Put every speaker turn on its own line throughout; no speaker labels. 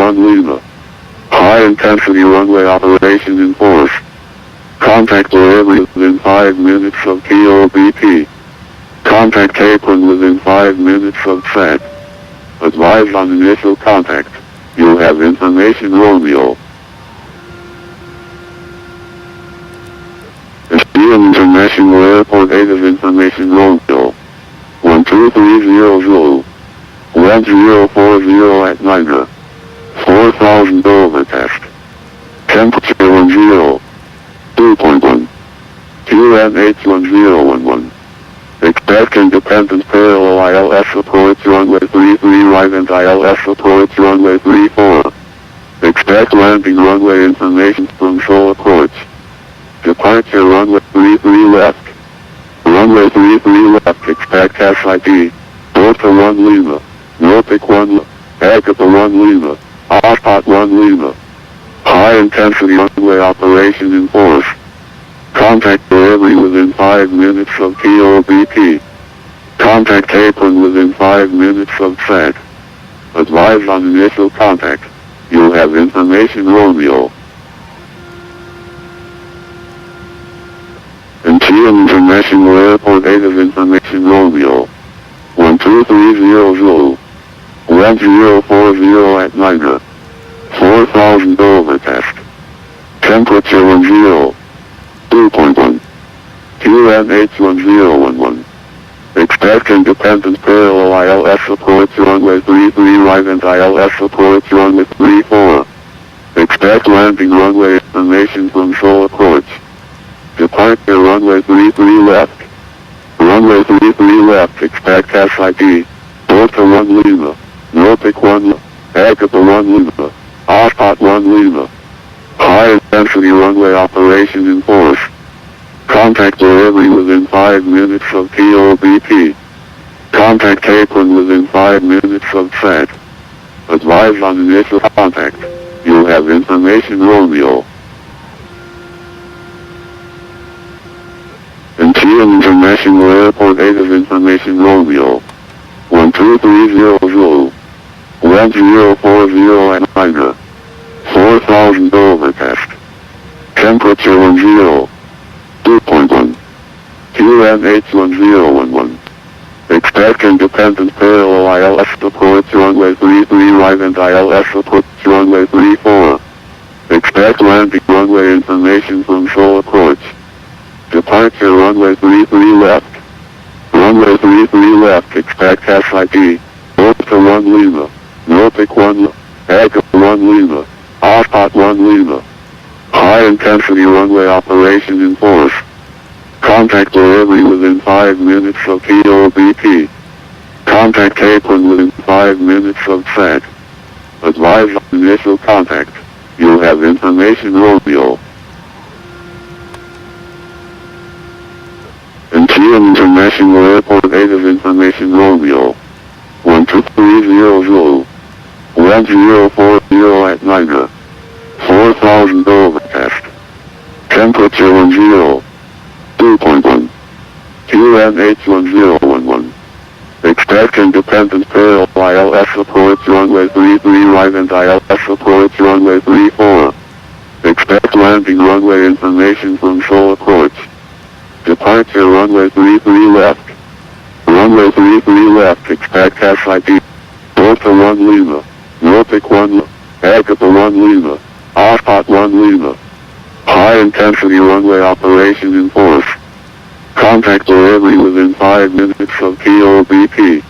1 Lima. High intensity runway operation in force. Contact delivery within 5 minutes of POBP. Contact apron within 5 minutes of set. Advise on initial contact. You'll have information Romeo. Seoul International Airport 8 of information Romeo. 12300 Zulu. 1040 at Nina. 4000 over test. Temperature 10. 2.1. QNH1011. Expect independent parallel ILS approach runway 33 right and ILS approach runway 34. Expect landing runway information from Seoul approach. Departure runway 33 left. Runway 33 left, expect SID. Delta 1 Lima. Norfolk 1 Lima. Agapa 1 Lima. Oshpot 1 Lima. High intensity runway operation in force. Contact delivery within 5 minutes of POBP. Contact apron within 5 minutes of set. Advise on initial contact. You'll have information Romeo. Incheon International Airport 8 of information Romeo. 1230 Zulu. 1040 at Nina. 4000 over test. Temperature 10. 2.1. QNH1011. Expect independent parallel ILS approach runway 33 right and ILS approach runway 34. Expect landing runway information from Seoul approach. Departure runway 33 left. Runway 33 left, expect SID. Delta 1 Lima. Norfolk 1 Lima. Agapa 1 Lima. Oshpot 1 Lima. High intensity runway operation in force. Contact delivery within 5 minutes of POBP. Contact apron within 5 minutes of set. Advise on initial contact. You'll have information Romeo. Incheon International Airport 8 of information Romeo. 1230 Zulu. 1040 at Nina. 4000 over test. Temperature 10. 2.1. QNH1011. Expect independent parallel ILS approach runway 33 right and ILS approach runway 34. Expect landing runway information from Seoul approach. Departure runway 33 left. Runway 33 left, expect SID. Delta 1 Lima. Norfolk 1 Lima. Agapa 1 Lima. Oshpot 1 Lima. High intensity runway operation in force. Contact delivery within 5 minutes of POBP. Contact apron within 5 minutes of set. Advise on initial contact. You'll have information Romeo. Incheon International Airport 8 of information Romeo. 1230 Zulu. 1040 at Nina. 4000 over test. Temperature 10. 2.1. QNH1011. Expect independent parallel ILS approach runway 33 right and ILS approach runway 34. Expect landing runway information from Seoul approach. Departure runway 33 left. Runway 33 left, expect SID. Delta 1 Lima. Norfolk 1 Lima. Agapa 1 Lima. Oshpot 1 Lima. High intensity runway operation in force. Contact delivery within 5 minutes of POBP.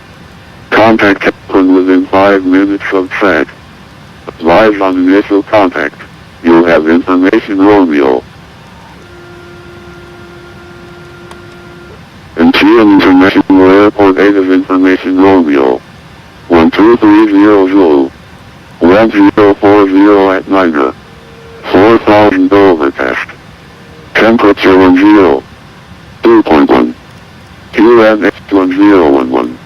Contact apron within 5 minutes of set. Advise on initial contact. You'll have information Romeo. Incheon International Airport 8 of information Romeo. 1230 Zulu. 1040 at Nina. 4000 over test. Temperature 10. 2.1. QNH1011.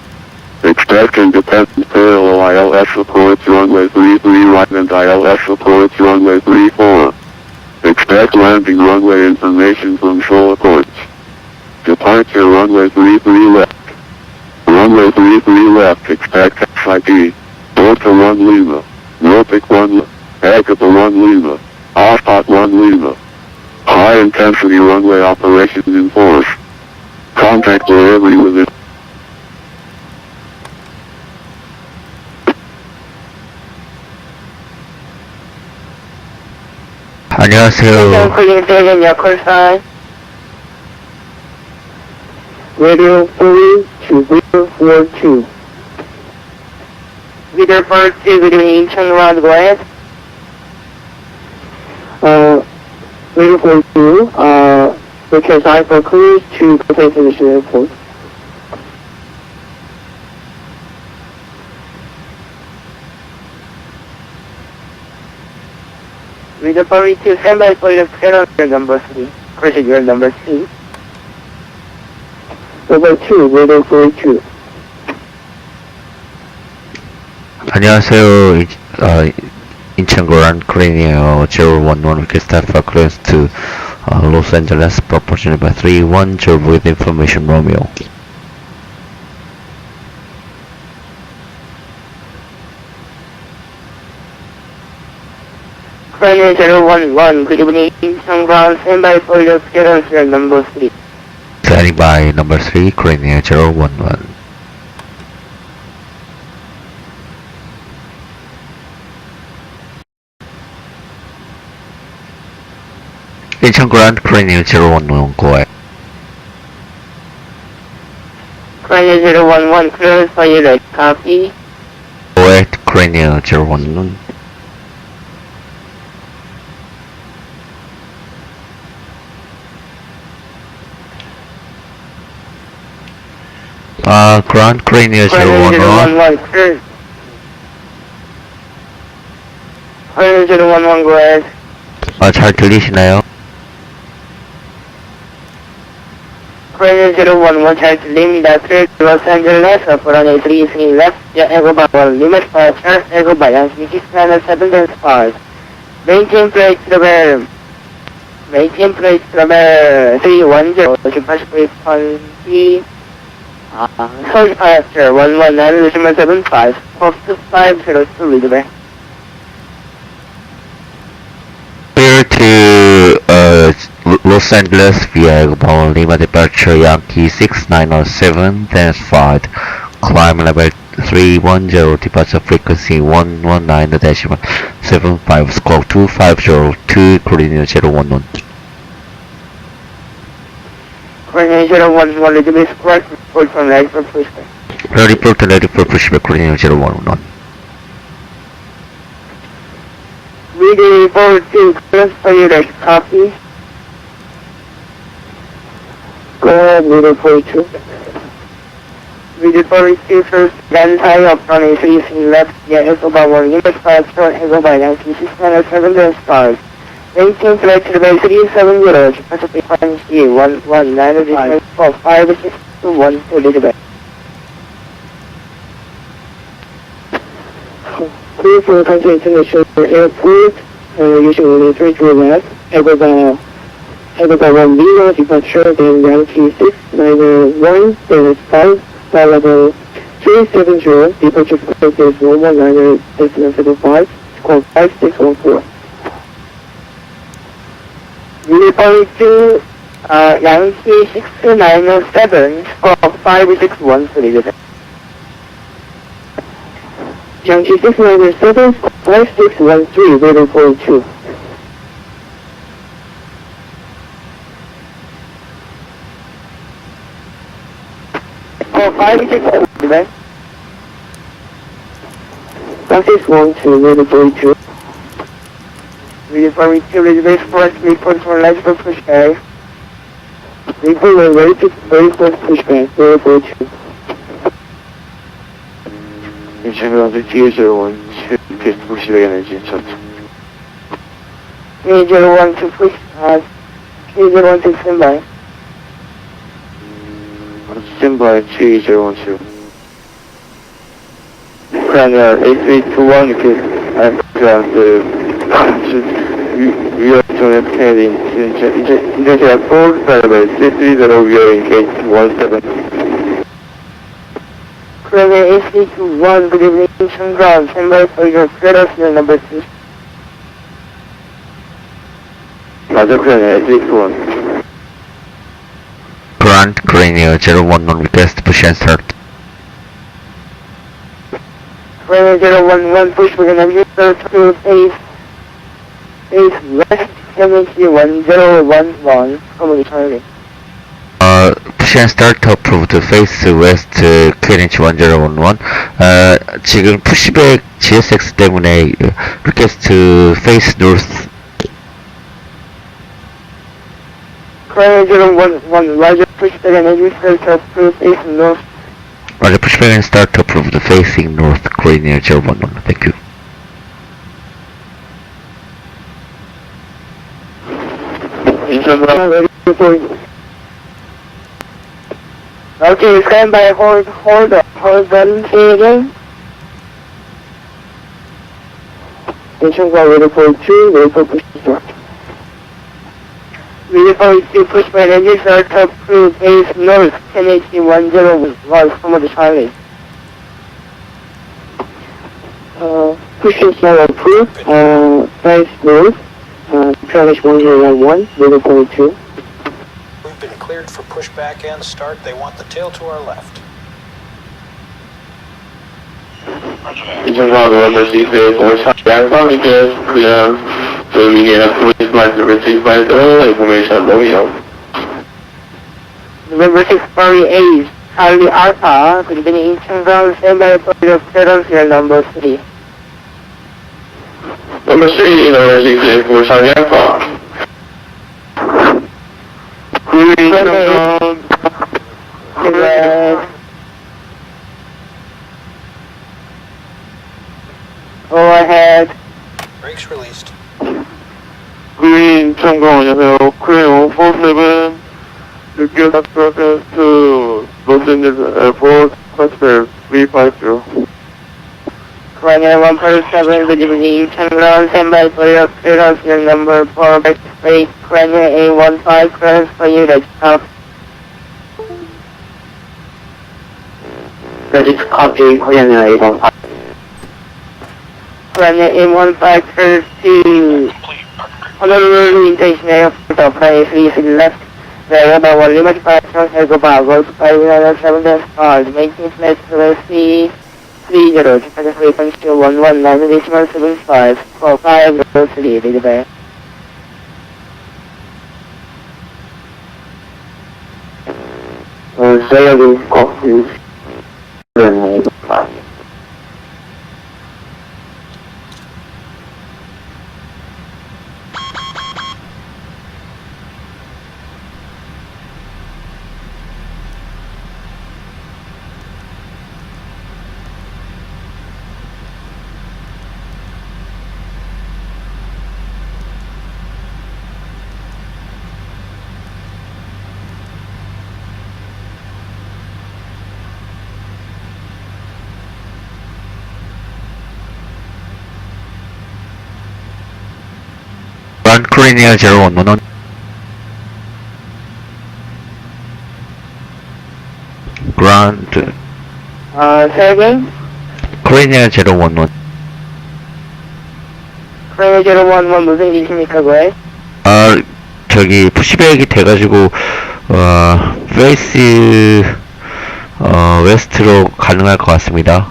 Expect independent parallel ILS approach runway 33 right and ILS approach runway 34. Expect landing runway information from Seoul approach. Departure runway 33 left. Runway 33 left, expect SID. Delta 1 Lima. Zotac 1, Acapa 1 Lima, Ospot 1 Lima. High intensity runway operations in force. Contact wherever you within.
안녕하세요.
Clean your call sign. Radio 3 to v4.4. Video 4.2 between Incheon round, go ahead. Radio 4.2, request sign for cruise to Cathay International Airport. Video 4.2, stand by for your schedule number 3. Procedure number 2. Number 2, radio 4.2.
안녕하세요. 인천 그란 크레니어 011 request for clearance to Los Angeles proportion by 310 with information Romeo.
Crane 011, good evening, Incheon ground, stand by for your schedule number 3.
Standing by number 3, Crania 011. 인천 그란 크레니어 011 go ahead.
Crane 011, clearance for your right copy.
Go ahead, Crania 011. Grand Crania 011.
Crane 011, go ahead.
잘 들리시나요?
Crane 011, 잘 들립니다. Trade Los Angeles, runway 33 left, Echo Bawal, limit departure, Echo Bayan, B737 despart. Maintain plate travel. Maintain plate travel 310, departure plate Seoul departure 119.75, cost 502, readable.
Clear to Los Angeles via Echo Lima departure Yankee 6907, then flight, climb level 310, departure frequency 119.75, squawk 2502, coordinate 011.
Crane 011, ready to squawk, report from right for pushback.
Ready for pushback, coordinate 011.
Ready for 2, clearance for your right copy. Go ahead, ready for 2. Ready for 2, first, land high up, runway 33 left, Echo Bawal, limit departure, Echo Bayan, B737 despart. Maintain flight to the base 370, Pacific frequency 119.5621 to Gigabyte. Clear for Cathay International Airport, using only 3 left, Echo Bawal Lima departure, then Yankee 691, then 5, flight level 370, departure frequency is 119.75, squawk 5614. Reporting Yankee 6907 for 5613. Yankee 6907 5613, weather 42. For 5613, 5612, weather 42. Ready for reservation for us, report for light for pushback. Report ready for pushback, 042.
Incheon T012, request pushback energy instruction.
301 to push, 301 to standby.
Standby 3012.
Crane 8321, request,
we are to obtain Incheon Port Survey 330, we are engaged 17.
Premier AC21, good evening, Incheon ground, stand by for your clearance, number 2.
Roger, Premier AC21.
Ground Cranial 011 request push and start.
Premier 011, push for an engine, to face west, MHD 1011, commonly target.
push and start approved face west QNH 1011. 지금 pushback GSX 때문에 request face north.
Premier 011, Roger, pushback and engine, start approved face north.
Roger, pushback and start approved facing north Cranial 011. Thank you.
Okay, stand by, hold on, say again. Incheon ground, ready for 2, ready for push to start. Ready for 2, push by engine, start approved face north, 1080 101, from the Charlie. Push to start approved, face north, QNH 1011, ready for 2.
We've been cleared for pushback and start. They want the tail to our left.
Incheon ground, remember C-Phase, or back on because, so we get a police line to receive by the information that we have.
November 6 48, Charlie Alpha, good evening, Incheon ground, stand by for your clearance, your number 3.
Number 3, November C-Phase, for Charlie Alpha.
Go ahead.
Brakes released.
Green, 참고 안녕하세요. Crane 147, request access to Los Angeles Airport, Prospect 350.
Crane 147, good evening, Incheon ground, stand by for your clearance, your number 4, backspace, Crane A15, clearance for you, let's stop.
Ready to copy, Korean A15.
Crane A15, clearance to Honolulu International Airport, apply 3 left, variable 1 limit 5, go back, go to 597 making flight to C30, Jakarta frequency 119.75, call 503, read back.
Sailing coffee.
Ground Cranial 011. Ground
Say again?
Cranial 011.
Crane 011, 무슨 일이십니까, 그거에?
저기 푸시백이 돼가지고 페이스 웨스트로 가능할 것 같습니다.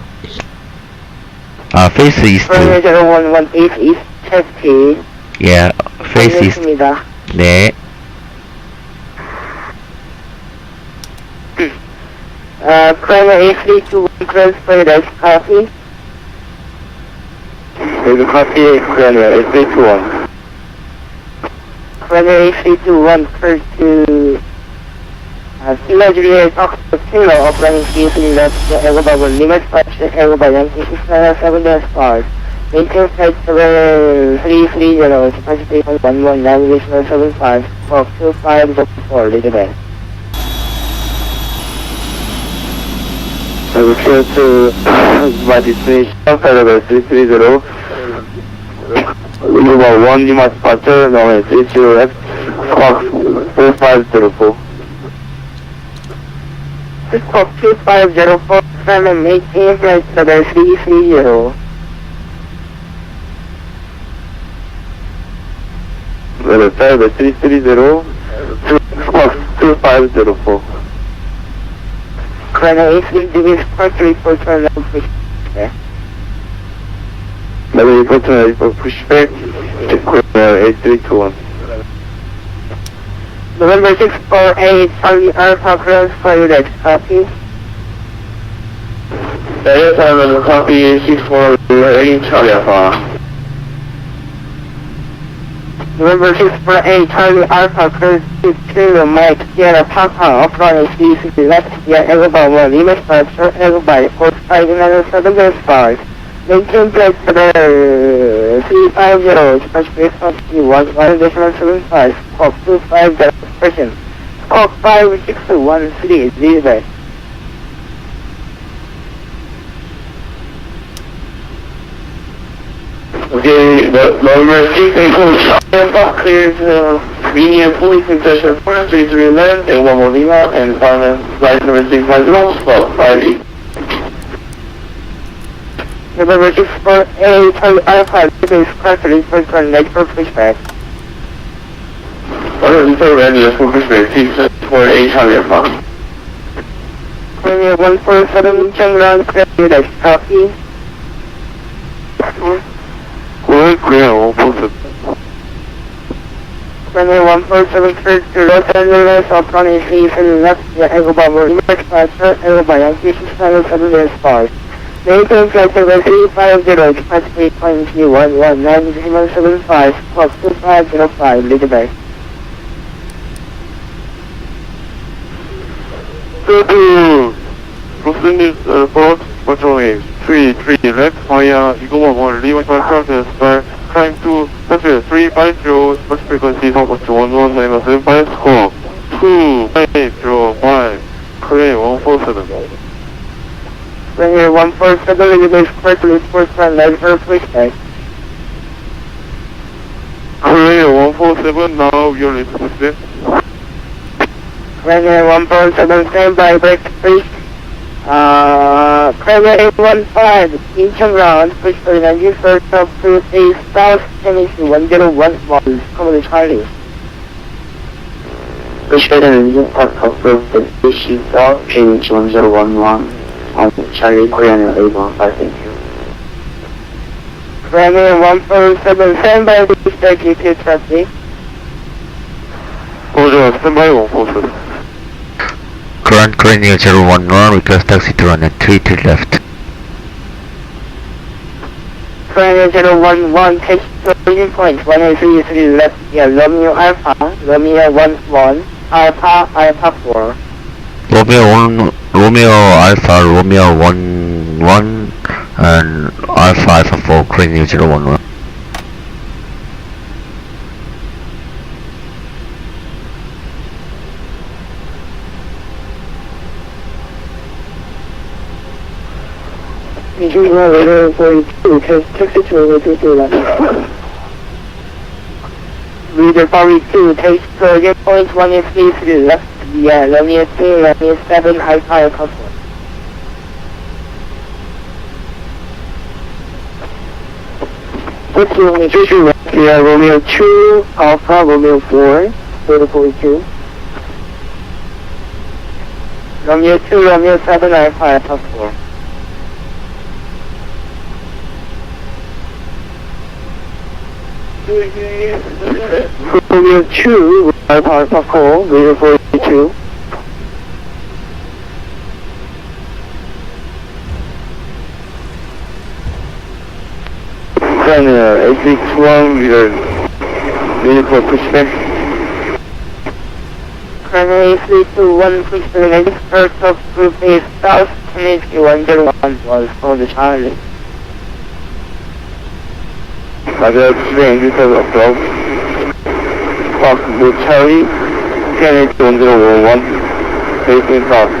페이스 이스트.
Crane 011, East, Chesty.
예, 페이스 이스트.
알겠습니다.
네.
Crane A321, transfer, that's copy.
There's a copy, Korean A321.
Crane A321, first to Silla Juliet, Oxford, Silla, operating C3 left, Aerobubble, limit 5, Aerobubble, Yankee 697-5. Maintain flight 7330, capacity 11, navigation 75, squawk 2504, lead back.
I will clear to my destination, Paragraph 330. Number 1, you must departure, now 30 left, squawk 4504.
Squawk 2504, Simon, maintain flight level 330.
Level 330, Squawk 2504.
Chrono A3D, Squawk 341, level pushback.
Level 4.4 pushback, A321.
November 648, Charlie Alpha Cross Pilot, copy.
That is on copy 648 Charlie Alpha.
November 648, Charlie Alpha Cross 2 Mike, Sierra Papa, upright speed left, via Egobyte 1, image structure, Egobyte 4597 maintain flight level 350, express base on C1, 1.75, squawk 250, expression, squawk 56213, zero.
Okay, the number 6 Ezdok clears medium fully concession 433 land and 1 more Lima and final flight number 650, spot 5.
November 648, Charlie Alpha, base classic, first one, next for pushback.
Ready for pushback, 648 Charlie Alpha.
Premier 147, Changran, clear, copy.
Clear, 147.
Premier 147, clear to Los Angeles, upright speed left, via Egobyte 1, image structure, Egobyte 697 maintain flight level 350, capacity point 11975, squawk 2505, Gigabyte.
Go to proceed board, control 3 left, via Gigabyte 1, leaving transfer, climb to Pacific 350, first frequency, Toga 1175, squawk 2805, clear 147.
Premier 147, Gigabyte correctly, first one, left for pushback.
Clear 147, now you're in position.
Premier 147, standby, break free. Premier 815, Incheon ground, push for 90, first up to a south, finish 1011, come to Charlie.
Push for the engine part of the issue south, finish 1011. Charlie Korean 815, thank you.
Premier 147, standby, pushback, UK traffic.
Roger, standby 147.
Current cranial 011, request taxi to run at 33 left.
Premier 011, take origin point 133 left, via Romeo Alpha, Romeo 11, Alpha 4.
Romeo Alpha, Romeo 11, and Alpha 4, cranial 011.
Jeju radar 42, taxi to over 23 left. Reader 42, take origin point 133 left, via Romeo 2, Romeo 7, Alpha 4. What's Romeo 2 left, via Romeo 2, Alpha, Romeo 4, 42. Romeo 2, Romeo 7, Alpha 4. Romeo 2, Alpha 4, Reader 42.
A61, Reader for pushback.
Chrono A321, pushback, first of group A south, finish 101 was for the Charlie.
Roger, pushback, because of dog. Fox with Charlie, finish 1011, facing south.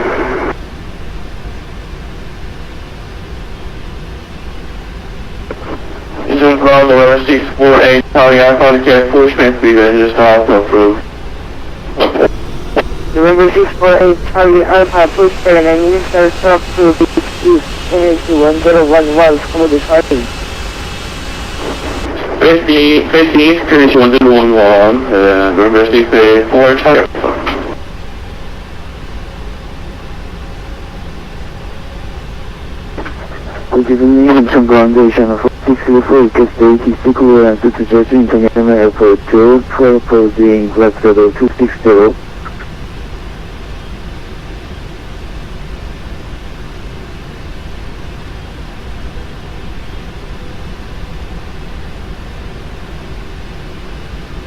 Incheon ground level 648, Charlie Alpha, get pushback, speed range is not approved.
November 648 Charlie Alpha push back and initial stop to the east to 1011 Commodore Charlie.
Fifty East finish 1011, November 684 Charlie.
Good evening, Incheon groundation of 634 request ATC clearance to Jeju International Airport 2 for doing flight schedule 260.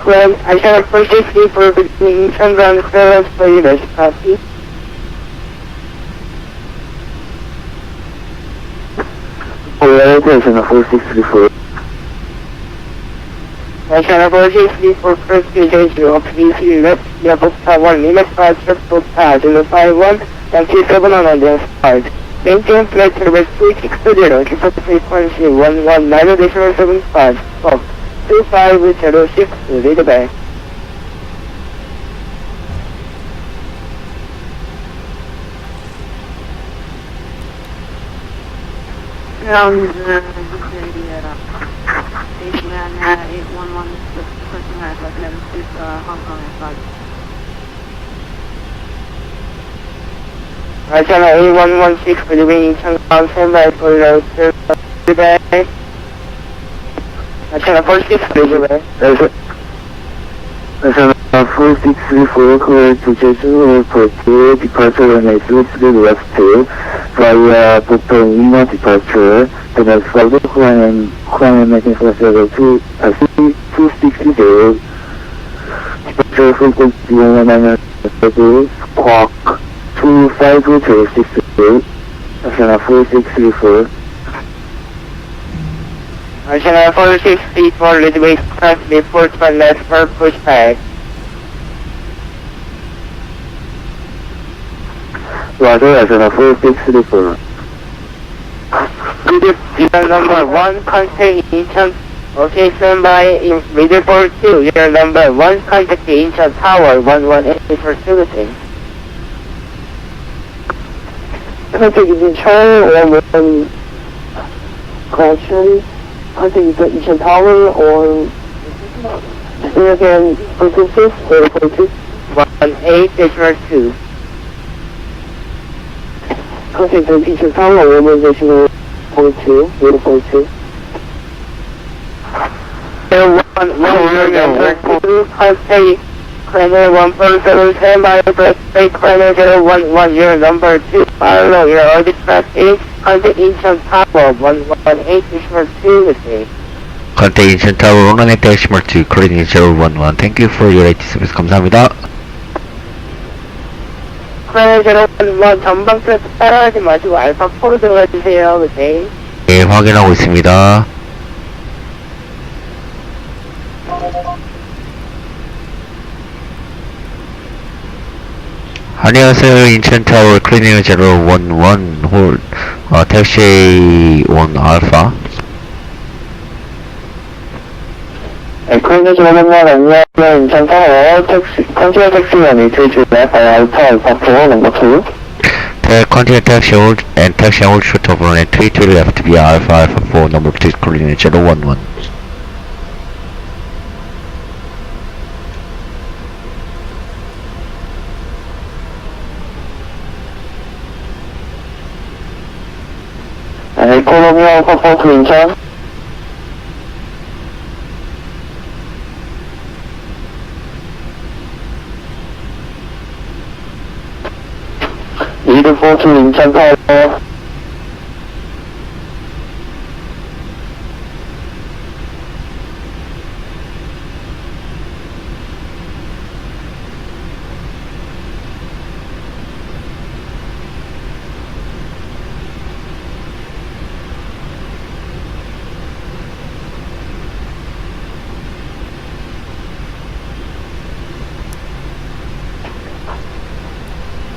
Well, I shall purchase for between Incheon ground clearance for you guys, copy. Orientation of 4634. I shall purchase for first Jeju of DC left, Yakup Tower, limit 5 triple pass in the 51, and 27 on the start. Maintain flight service 360, keep up frequency 119.75, stop 2506, read the back.
Ground is station 811, the person has Hong Kong and
I channel A116 for the wing Incheon standby for the survey. I channel 46 for the survey. I channel 4634 clear to Jeju Airport 2, departure on A3 left 2, via Dr. Lima departure, the next flight climb making flight level 260, departure frequency 192, squawk 25062, Channel 4634. Channel 4634, Lidway Express, B4 for left for pushback. Roger, Channel 4634. Unit number 1, contact Incheon. Okay, standby in report 2, unit number 1, contact the Incheon Tower 118 for servicing. Contact Incheon or correction, contact the Incheon Tower or again, precifix or precifix 18-2. Contact the Incheon Tower or organizational 42, unit 42. 1, contact Cranner 147, standby, press fake Cranner 011, your number 2, follow your audit practice, contact Incheon Tower 118-2 with me.
Contact Incheon Tower 118-2, coordinate 011. Thank you for your AT service. 감사합니다.
Cranner 011, 전방 트래프 따라가지 마시고 알파 4로 들어가주세요, with me.
예, 확인하고 있습니다. 안녕하세요. 인천 타워 클리닝 011 홀 택시 1 알파.
클리닝 011 안녕하세요. 인천 타워 컨티뉴 택시만이 제주 알파 4 넘버 2.
Continue taxi hold and taxi hold shoot over on 3 left via alpha 4 number 2 coordinate 011.
Economy Alpha 4 to Incheon. Leader 4 to Incheon Tower.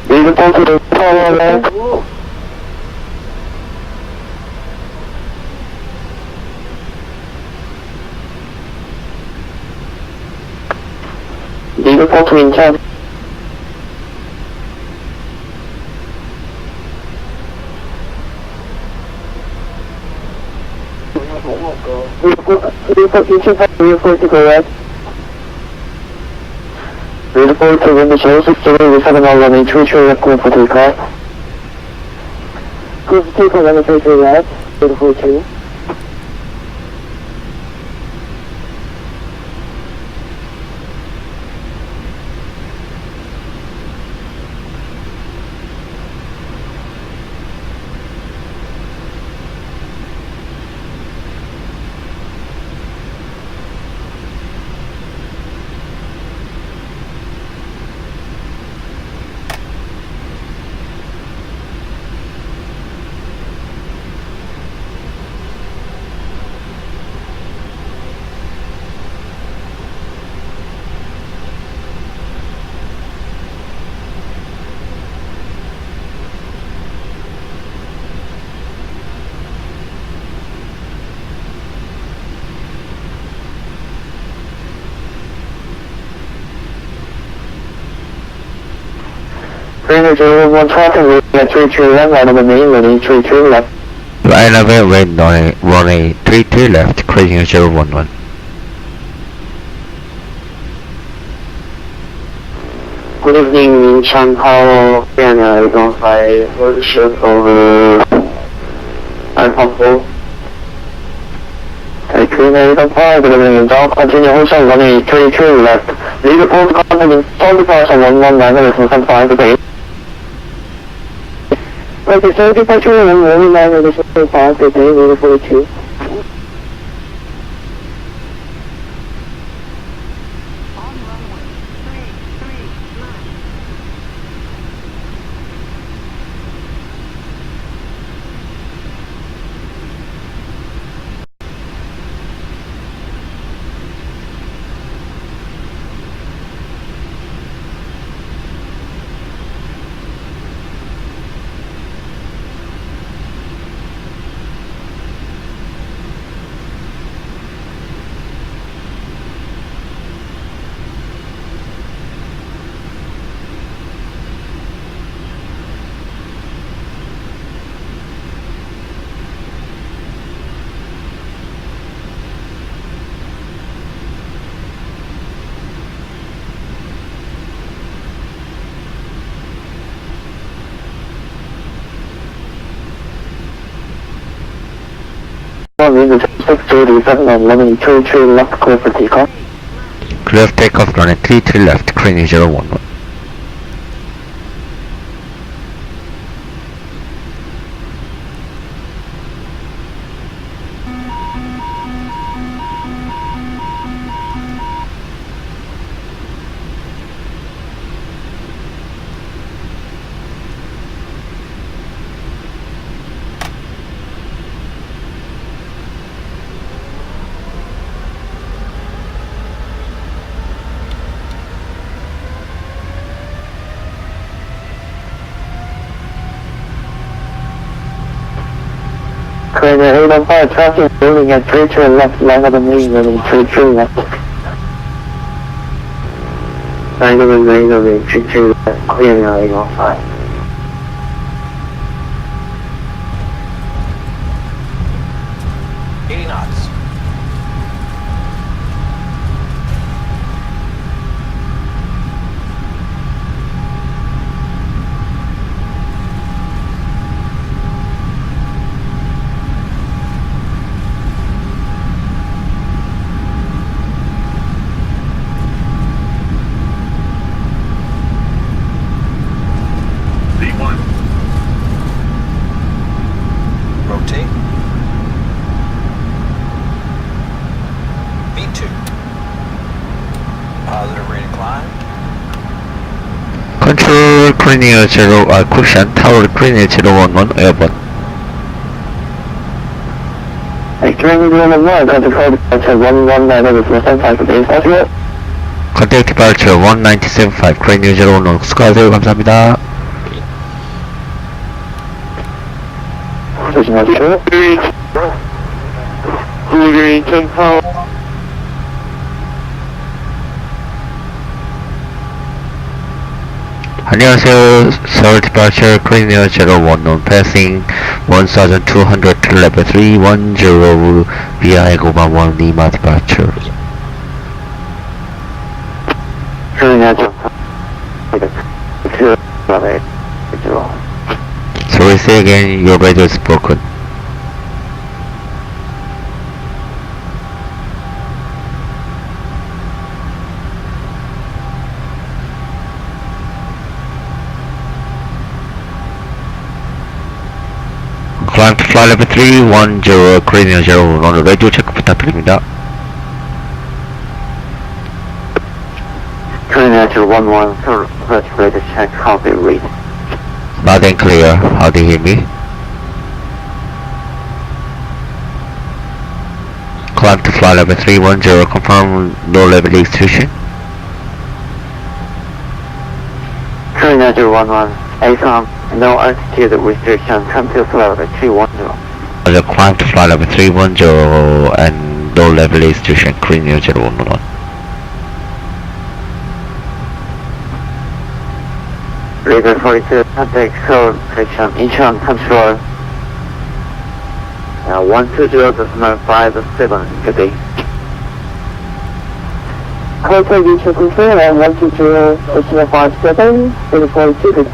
Leader 4 to the tower left. Leader 4 to Incheon. report to go west. Report to wind chill 60 7 all running 33 left, clear for takeoff. Clear for takeoff, running 33 left, 42. Greenwich 1 traffic, we at 33 left, line over main, running 33 left.
Line over wind runway 33 left, cruising 011.
Good evening, Incheon Tower, and 5 version over Alpha 4. Take Greenwich 5, good evening, Incheon, continue hotel, running 33 left. Lead the port contact 35 119, 5 today. Okay, so departure and rolling line of the 5 today, lead 42. Wind 637 and running 33 left, clear for takeoff.
Clear of takeoff, running 33 left, cruising 011.
Clear 815, traffic moving at 33 left, line of the main, running 33 left. Line of the main, running 33 left, clear 815. Control Cranial 0, cushion Tower Cranial 011, airborne. Activesky 111, control departure 119, 475,
Contact departure 1975, Cranial 011, 수고하세요. 감사합니다.
조심하세요. Incheon Tower.
안녕하세요. Seoul departure Korea 011 passing 1200 to level 310 via Egoban 1 Lima departure. Sorry, say again, your radio is broken. Climb to fly level 310 Korea 011 radio 체크 부탁드립니다.
Korea 011, sir, let's radio check, how they read.
Loud and clear. How do you hear me? Climb to fly level 310. Confirm low level execution.
Korea 011, ASOM, no altitude restriction, come to fly level 310.
The climb to fly level 310 and low level execution. Korea 011.
River 42, contact Seoul, section Incheon control. 120.557, good day.
Contact Incheon control and 120.57, 42, good.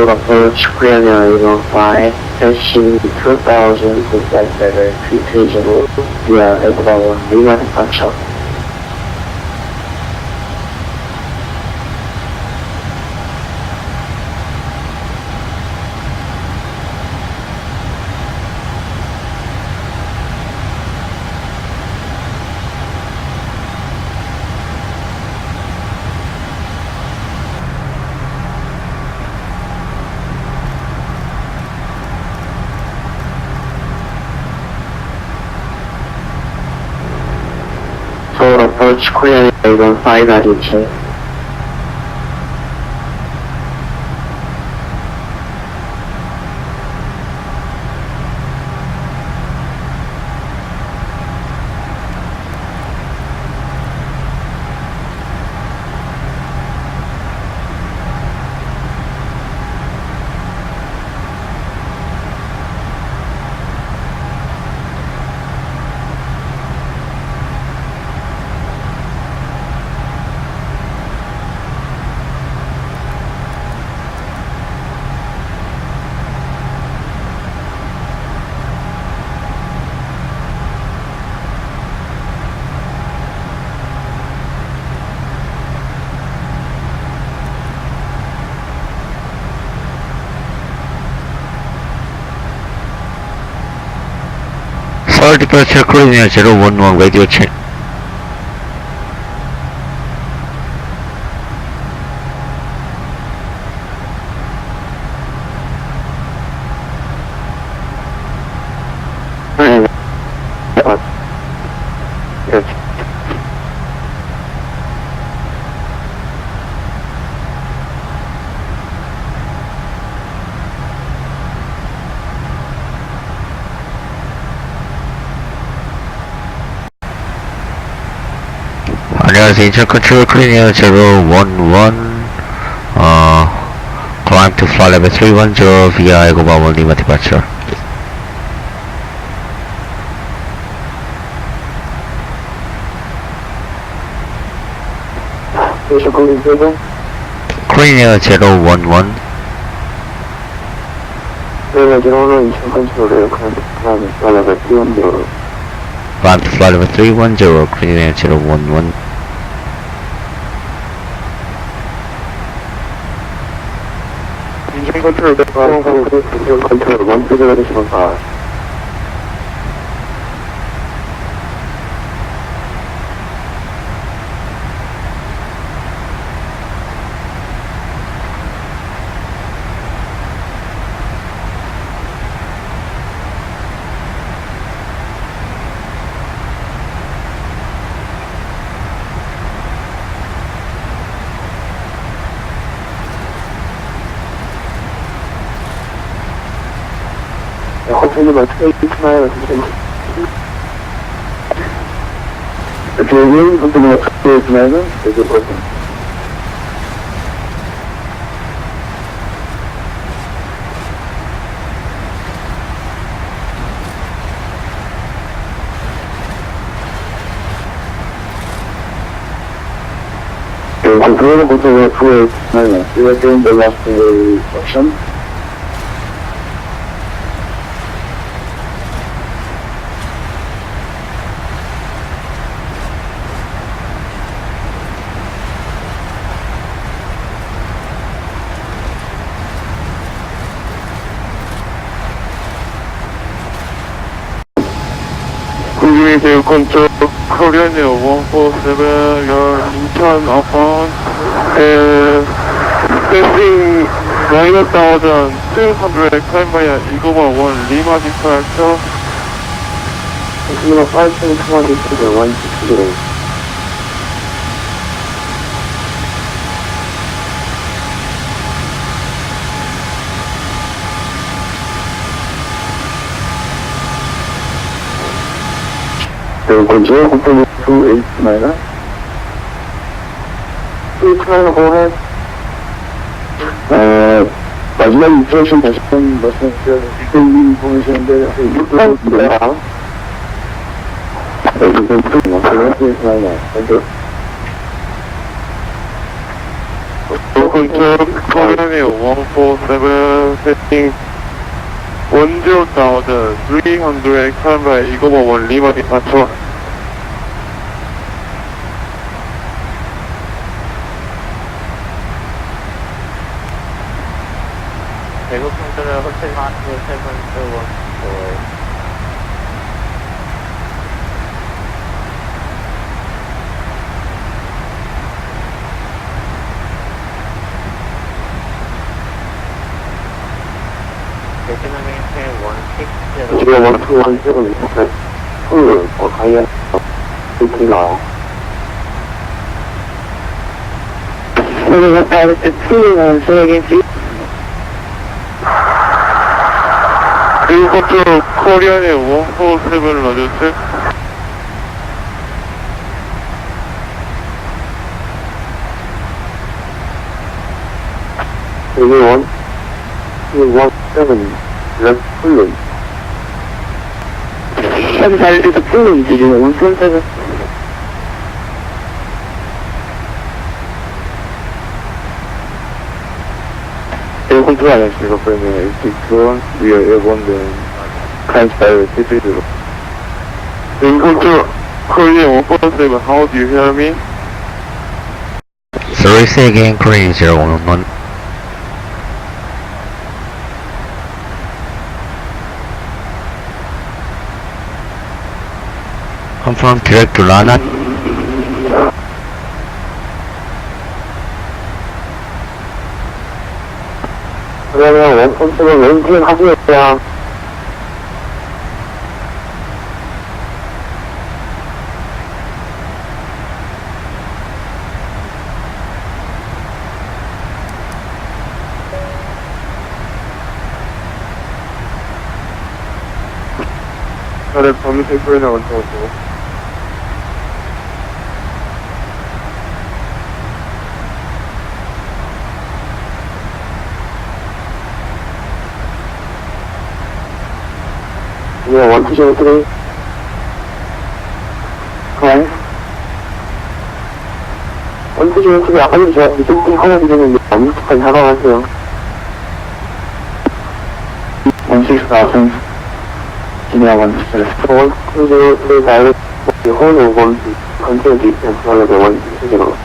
Approach Korea 115, station 2000 to flight level 330 via Egoban 1 Lima departure. Seoul approach Korea 115 attitude.
Seoul departure Korea 011 radio check. As Incheon control clear 011, climb to flight level 310 via Egoba Lima departure. Clear 011. Climb to flight level 310, clear 011.
컨트롤 컨트롤 원피드가 되시면서 hopefully about 8 miles. If you're really something about 8 miles, is it working? Control of the 8 miles. You are doing the last option. Seoul control, Korean 147, your Incheon upon, passing 9,200 climb via Egoba 1 Lima departure. Lima 5,200 to 160. Control, control 28 minor. 8 minor, go ahead. 마지막 인스트럭션 다시 한번 말씀해주세요. 디테일링 보내시는데, 6분 나와. 여기서 28 minor. Control, Korean 147, setting 10,300 climb by Egoba 1 Lima departure.
대구 컨트롤 호텔 마트 7.1. 베트남 인페 160.
지금 1210 있어요. 가이아 이렇게 나와요. 그리고 컨트롤 코리안의 147 넣어주세요. 여기 117 랩 풀린 34에서 풀린 지금 117 에어 컨트롤 안 했습니다. 그러면 Ezdok we are airborne then climbs by P3D. Air control Korean 147, how do you hear me?
Sorry, say again, Korean 011. Confirm direct to Lana.
그러면 원컨트롤 왼쪽 하시겠어요? 다들 밤새 소리 나가지고
Yeah, 1203. Right. 1203 아까 전에 제가 미팅 하나 드렸는데 엄청 사과하세요. 16,000. Yeah, 16,000. The whole of one content is as well as the one digital.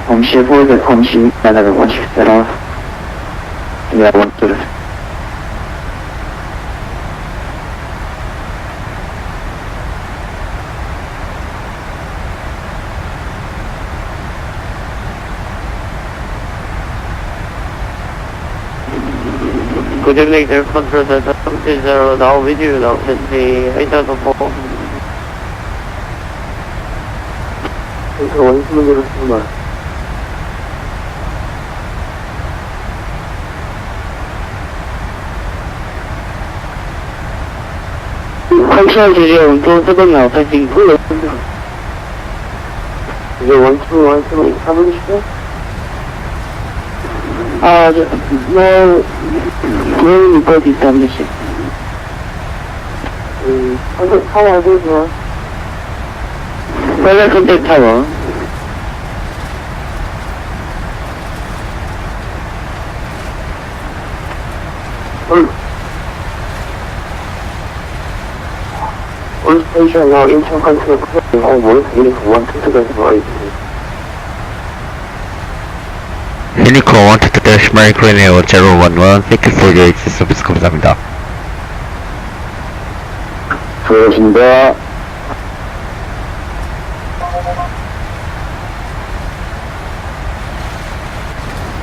from Cebu, the Komshi, another one set off. Yeah, one to the
Good evening, Air Control. The is now with you now. The Ezdok
원수는 그렇습니다.
컨트롤 주제 원투 쓰거든요. 사실 그거
이제 원수 가보시죠?
뭐 이거 있다는 듯이.
컨택 타워 어디서?
빨리 컨택 타워.
On station now, Incheon control clearing all work unit 1 to the
Unico 1 to the dash Maricrania 011. Thank you for your service. 감사합니다.
수고하셨습니다.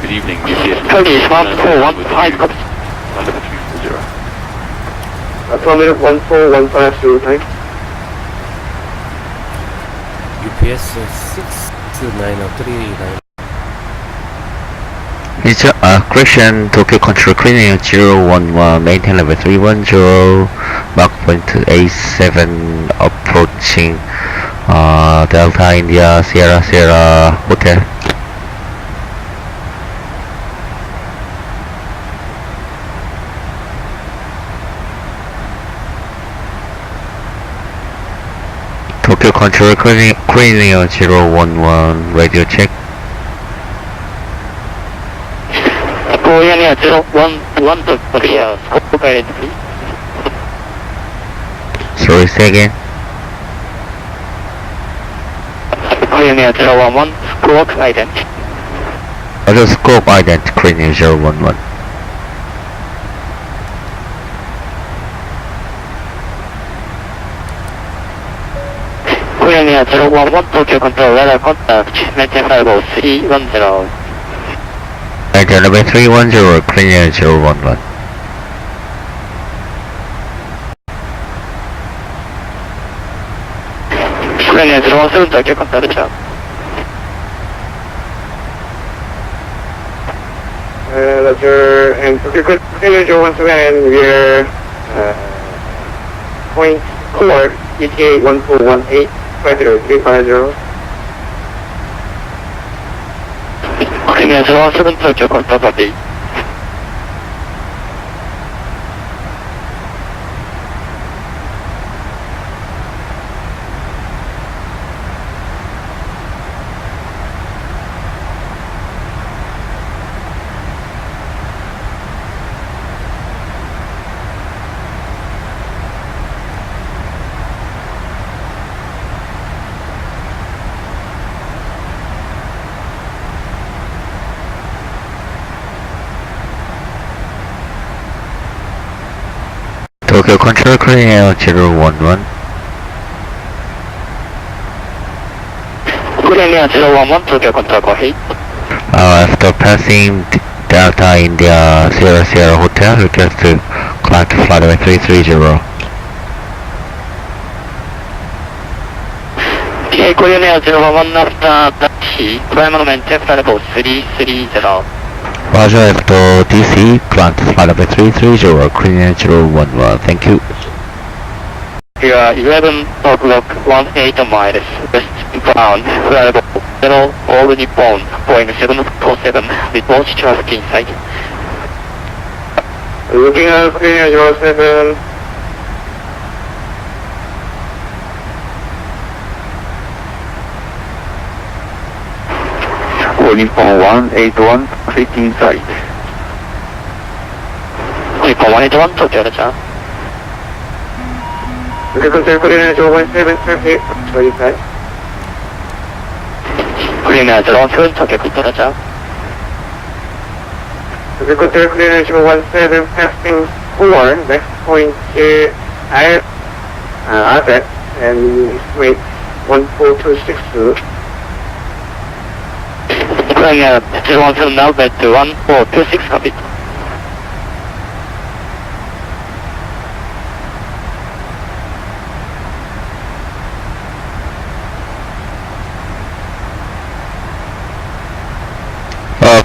Good evening, UPS.
Turkish 1415.
Affirmative 1415 time.
UPS 69039.
It's Christian Tokyo Control Cleaning 011, maintain level 310, Mach point A7 approaching Delta India Sierra Sierra Hotel. Tokyo Control Cleaning 011, radio check.
Korean 011 to Korea, scope guidance please.
Sorry, say again.
Korean 011, scope guidance.
Auto scope ident Cranium 011.
Korean 011, Tokyo Control, radar contact, 1950-310.
Maintain level 310, Cranium 011.
Korean 017, Tokyo Control, check.
Roger, and Tokyo Control once again, we're point 4, ETA 1418, 50350.
Korean 017, Tokyo Control, copy.
Tokyo Control Cranium 011.
Korean 011, Tokyo Control, go ahead.
After passing Delta India Sierra Sierra Hotel, request to climb to flight level 330.
Okay, Korean 011 after taxi, climb on maintain flight level 330.
Roger, after DC, climb to flight level 330, Cranium 011. Thank you.
You are 11 o'clock 18 miles westbound, flight level 0, all Nippon, Boeing 747, report traffic inside.
Looking at clear 07. Uniform 181, 15 site.
Uniform 181, Toga, sir.
Clear 1730, what is that?
Clear 07, Toga, sir.
Clear 17, passing 4, next point RZ, and wait 14262.
Clear 07 now, but 1426, copy.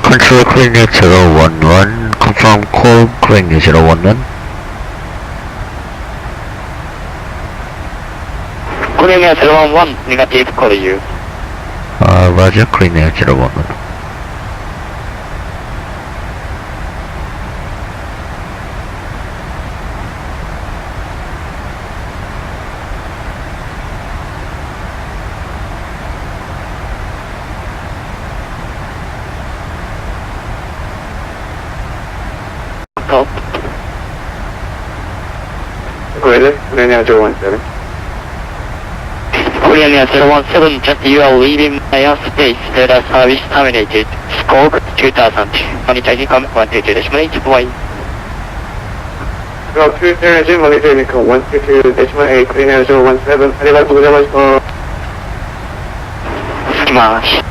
Control Cleaner 011, confirm call Cleaner 011.
Clear 011, negative, call you.
Roger, Cleaner 011.
Top.
Clear 017.
Clear 017, just you are leaving my airspace, data service terminated. Scope 2000, monitor income 122.8, boy.
Route 230, monitor income 122.8, clear 017, ありがとうございました。
着きます。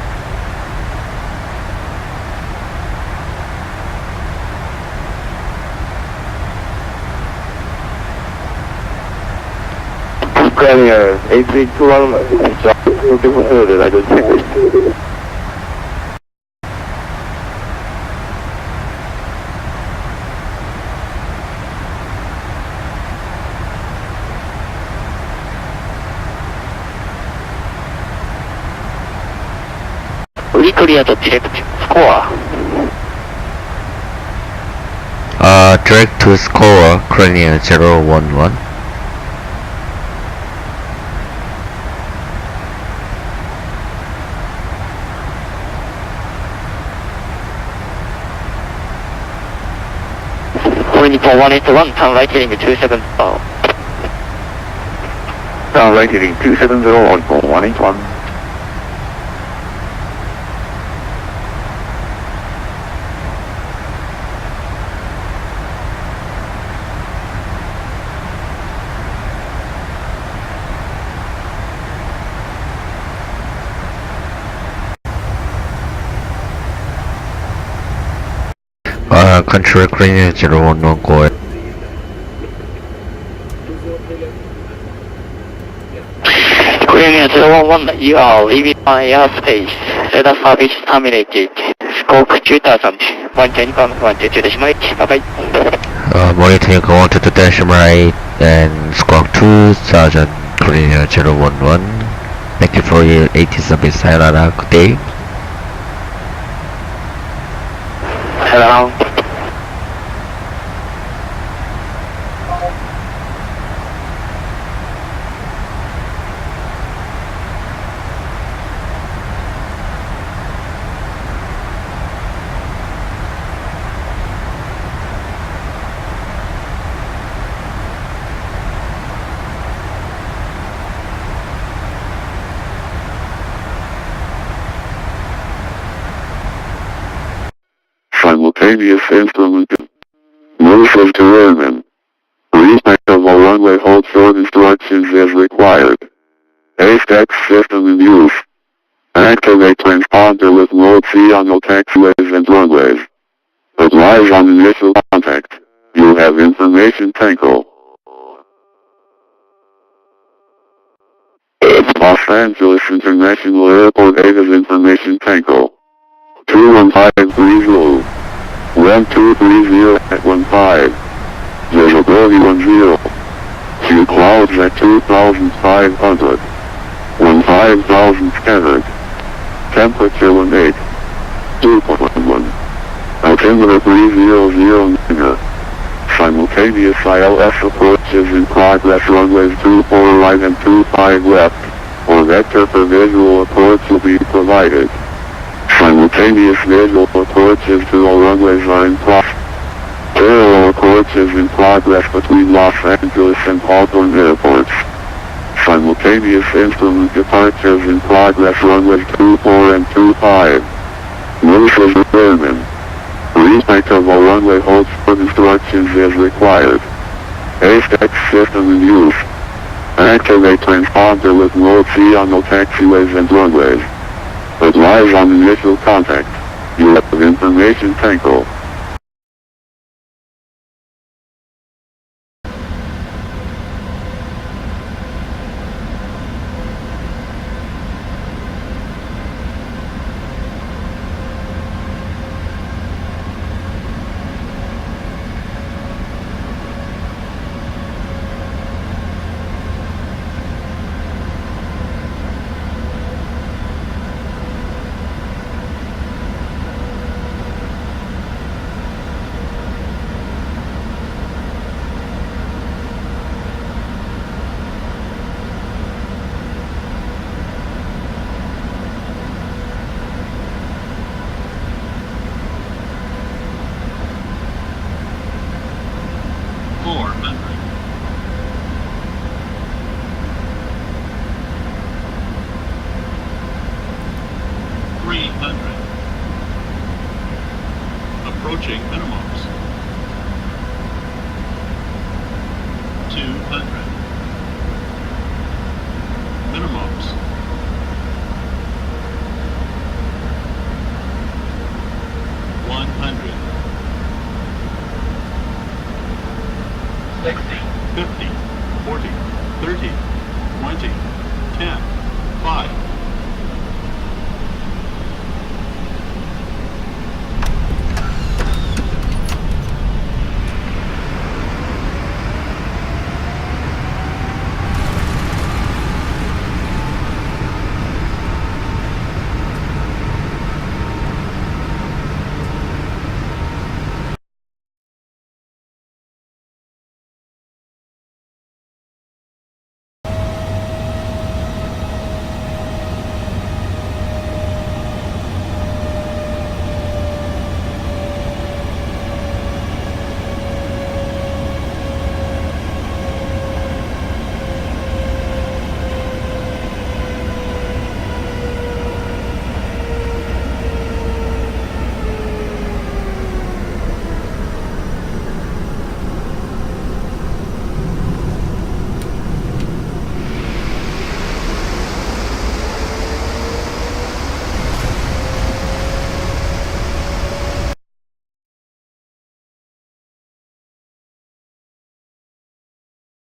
Clear 8321, different order, I don't think.
Clear to direct score.
Direct to score Cleaner 011.
Uniform 181, turn right heading 270.
Turn right heading 270, Uniform 181.
Control Cleaner 011, go ahead.
Clear 011, you are leaving my airspace. Data service terminated. Scope 2000, monitor income 122.8, bye-bye.
Monitor income 122.8 and squawk 2, Sergeant Cleaner 011. Thank you for your 80 service, Sayonara, good day.
Hello.
Simultaneous instrument. Move of terrain. Respect of all runway hold short instructions as required. Astex system in use. Activate transponder with mode C on all taxiways and runways. Advise on initial contact. You have information tanko. Los Angeles International Airport Ava's information tanko. 21530. Ramp 230 at 15. Visibility 10. Few clouds at 2,500. 15,000 scattered. Temperature 18. 2.1. Altimeter 300 Nina. Simultaneous ILS approach is in progress. Runways 24 right and 25 left. For vector for visual approach will be provided. Simultaneous visual approaches to all runways are in progress. Parallel approach is in progress between Los Angeles and Auckland airports. Simultaneous instrument departures in progress. Runways 24 and 25. Notices airmen. Respect of all runway holds for instructions is required. Azdok system in use. Activate transponder with mode C on all taxiways and runways. Advise on initial contact. You have information tangle.
Approaching minimum.